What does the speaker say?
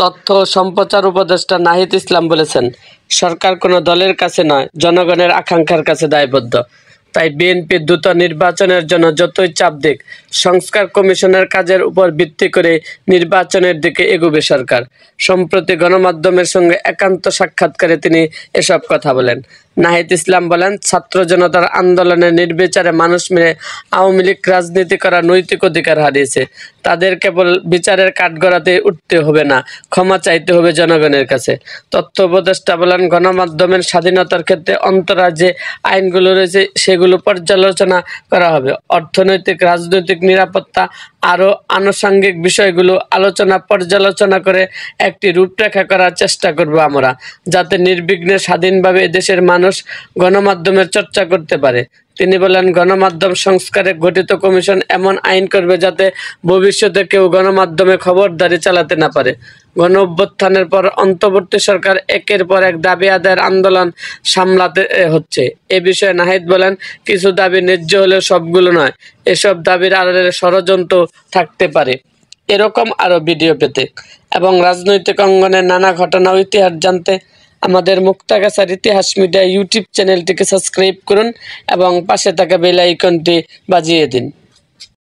তথ্য ও সম্প্রচার উপদেষ্টা নাহিদ ইসলাম বলেছেন, সরকার কোনো দলের কাছে নয়, জনগণের আকাঙ্ক্ষার কাছে দায়বদ্ধ। তাই বিএনপি দ্রুত নির্বাচনের জন্য যতই চাপ দিক, সংস্কার কমিশনের কাজের উপর ভিত্তি করে নির্বাচনের দিকে এগোবে সরকার। সম্প্রতি গণমাধ্যমের সঙ্গে একান্ত সাক্ষাৎকারে তিনি এসব কথা বলেন। নাহিদ ইসলাম বলেন, ছাত্র জনতার আন্দোলনে নির্বিচারে মানুষ মিলে আওয়ামী লীগ রাজনীতি করার নৈতিক অধিকার হারিয়েছে। তাদের কেবল বিচারের কাঠগড়াতে উঠতে হবে না, ক্ষমা চাইতে হবে জনগণের কাছে। তথ্য উপদেষ্টা বলেন, গণমাধ্যমের স্বাধীনতার ক্ষেত্রে অন্তরা যে আইনগুলো রয়েছে সেগুলো পর্যালোচনা করা হবে। অর্থনৈতিক, রাজনৈতিক, নিরাপত্তা আরও আনুষঙ্গিক বিষয়গুলো পর্যালোচনা করে একটি রূপরেখা করার চেষ্টা করব আমরা, যাতে নির্বিঘ্নে স্বাধীনভাবে দেশের মানুষ গণমাধ্যমের চর্চা করতে পারে। তিনি বলেন, গণমাধ্যম সংস্কারে গঠিত কমিশন এমন আইন করবে যাতে ভবিষ্যতে কেউ গণমাধ্যমে খবরদারি চালাতে না পারে। গণঅভ্যুত্থানের পর অন্তর্বর্তী সরকার একের পর এক দাবি আদায়ের আন্দোলন সামলাতে হচ্ছে। এ বিষয়ে নাহিদ বলেন, কিছু দাবি ন্যায্য হলেও সবগুলো নয়। এসব দাবির আড়ালে ষড়যন্ত্র থাকতে পারে। এরকম আরও ভিডিও পেতে এবং রাজনৈতিক অঙ্গনের নানা ঘটনা ও ইতিহাস জানতে আমাদের মুক্তাগাছার ইতিহাস মিডিয়া ইউটিউব চ্যানেলটিকে সাবস্ক্রাইব করুন এবং পাশে থাকা বেল আইকনটি বাজিয়ে দিন।